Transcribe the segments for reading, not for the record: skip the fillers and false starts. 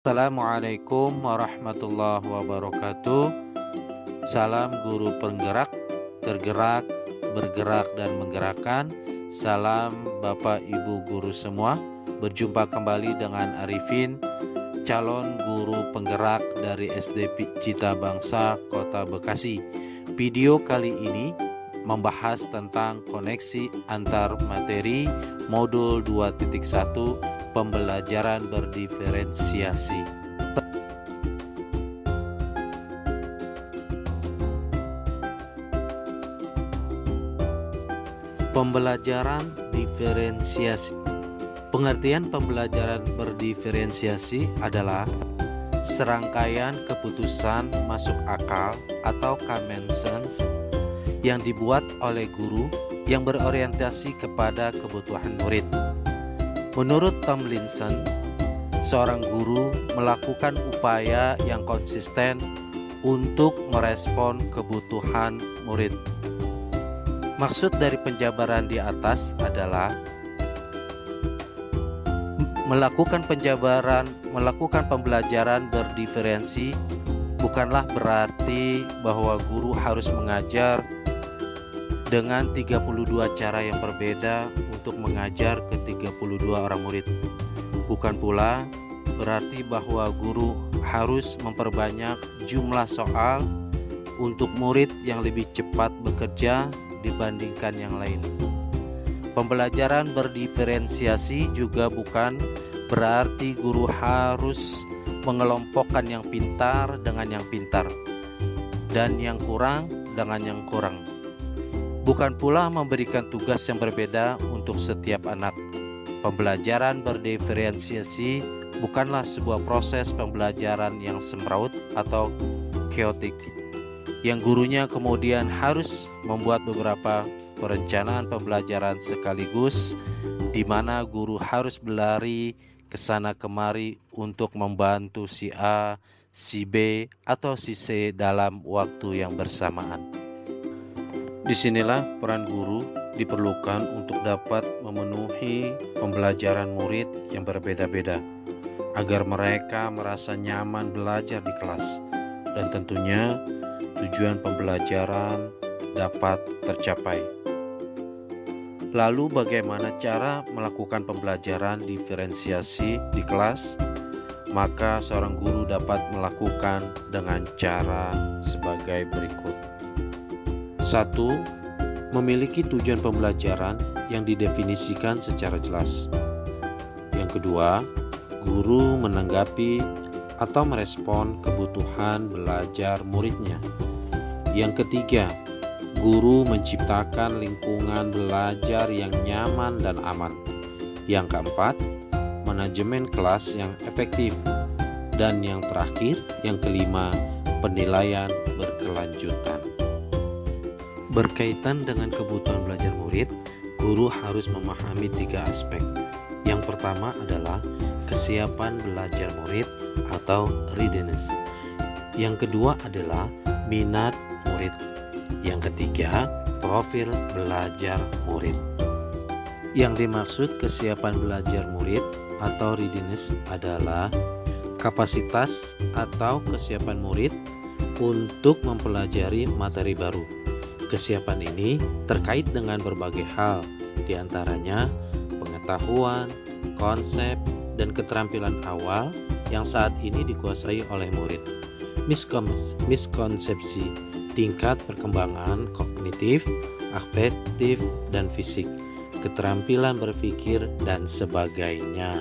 Assalamualaikum warahmatullahi wabarakatuh. Salam guru penggerak, tergerak, bergerak dan menggerakkan. Salam Bapak Ibu guru semua. Berjumpa kembali dengan Arifin, calon guru penggerak dari SD Cita Bangsa Kota Bekasi. Video kali ini membahas tentang koneksi antar materi modul 2.1 pembelajaran berdiferensiasi. Pembelajaran diferensiasi. Pengertian pembelajaran berdiferensiasi adalah serangkaian keputusan masuk akal atau common sense yang dibuat oleh guru yang berorientasi kepada kebutuhan murid. Menurut Tomlinson, seorang guru melakukan upaya yang konsisten untuk merespon kebutuhan murid. Maksud dari penjabaran di atas adalah melakukan pembelajaran berdiferensi bukanlah berarti bahwa guru harus mengajar dengan 32 cara yang berbeda untuk mengajar ke 32 orang murid. Bukan pula berarti bahwa guru harus memperbanyak jumlah soal untuk murid yang lebih cepat bekerja dibandingkan yang lain. Pembelajaran berdiferensiasi juga bukan berarti guru harus mengelompokkan yang pintar dengan yang pintar dan yang kurang dengan yang kurang. Bukan pula memberikan tugas yang berbeda untuk setiap anak. Pembelajaran berdiferensiasi bukanlah sebuah proses pembelajaran yang semraut atau chaotic, yang gurunya kemudian harus membuat beberapa perencanaan pembelajaran sekaligus, di mana guru harus berlari ke sana kemari untuk membantu si A, si B, atau si C dalam waktu yang bersamaan. Disinilah peran guru diperlukan untuk dapat memenuhi pembelajaran murid yang berbeda-beda, agar mereka merasa nyaman belajar di kelas, dan tentunya tujuan pembelajaran dapat tercapai. Lalu bagaimana cara melakukan pembelajaran diferensiasi di kelas? Maka seorang guru dapat melakukan dengan cara sebagai berikut. 1. Memiliki tujuan pembelajaran yang didefinisikan secara jelas. Yang kedua, guru menanggapi atau merespon kebutuhan belajar muridnya. Yang ketiga, guru menciptakan lingkungan belajar yang nyaman dan aman. Yang keempat, manajemen kelas yang efektif. Dan yang terakhir, yang kelima, penilaian berkelanjutan. Berkaitan dengan kebutuhan belajar murid, guru harus memahami 3 aspek. Yang pertama adalah kesiapan belajar murid atau readiness. Yang kedua adalah minat murid. Yang ketiga, profil belajar murid. Yang dimaksud kesiapan belajar murid atau readiness adalah kapasitas atau kesiapan murid untuk mempelajari materi baru. Kesiapan ini terkait dengan berbagai hal, diantaranya pengetahuan, konsep, dan keterampilan awal yang saat ini dikuasai oleh murid. Miskonsepsi, tingkat perkembangan kognitif, afektif, dan fisik, keterampilan berpikir, dan sebagainya.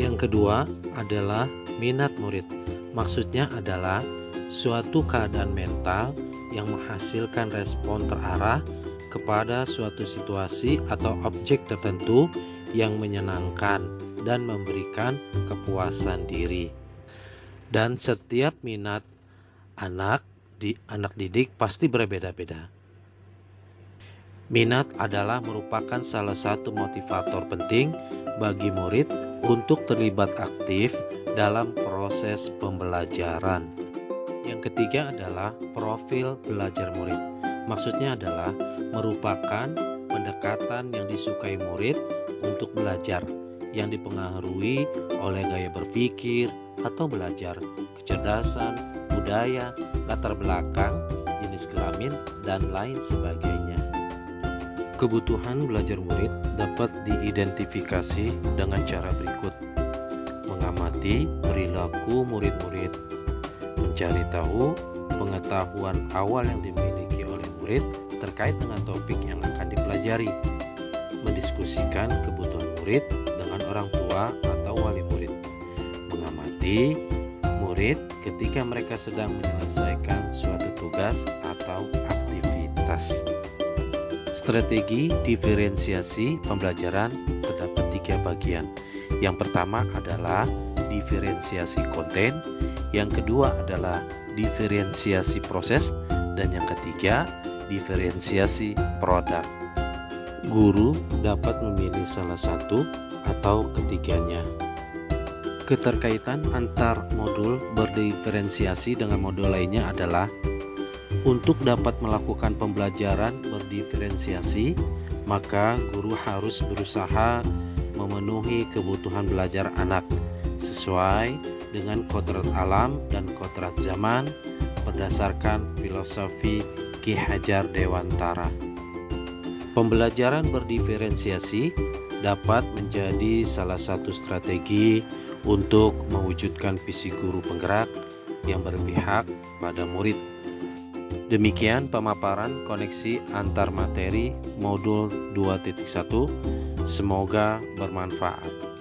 Yang kedua adalah minat murid. Maksudnya adalah suatu keadaan mental yang menghasilkan respon terarah kepada suatu situasi atau objek tertentu yang menyenangkan dan memberikan kepuasan diri. Dan setiap minat anak didik pasti berbeda-beda. Minat adalah merupakan salah satu motivator penting bagi murid untuk terlibat aktif dalam proses pembelajaran. Yang ketiga adalah profil belajar murid. Maksudnya adalah merupakan pendekatan yang disukai murid untuk belajar, yang dipengaruhi oleh gaya berpikir atau belajar, kecerdasan, budaya, latar belakang, jenis kelamin, dan lain sebagainya. Kebutuhan belajar murid dapat diidentifikasi dengan cara berikut: mengamati perilaku murid-murid, mencari tahu pengetahuan awal yang dimiliki oleh murid terkait dengan topik yang akan dipelajari, mendiskusikan kebutuhan murid dengan orang tua atau wali murid, mengamati murid ketika mereka sedang menyelesaikan suatu tugas atau aktivitas. Strategi diferensiasi pembelajaran terdapat 3 bagian. Yang pertama adalah diferensiasi konten, yang kedua adalah diferensiasi proses, dan yang ketiga diferensiasi produk. Guru dapat memilih salah satu atau ketiganya. Keterkaitan antar modul berdiferensiasi dengan modul lainnya adalah: untuk dapat melakukan pembelajaran berdiferensiasi, maka guru harus berusaha memenuhi kebutuhan belajar anak sesuai dengan kodrat alam dan kodrat zaman berdasarkan filosofi Ki Hajar Dewantara. Pembelajaran berdiferensiasi dapat menjadi salah satu strategi untuk mewujudkan visi guru penggerak yang berpihak pada murid. Demikian pemaparan koneksi antar materi modul 2.1. Semoga bermanfaat.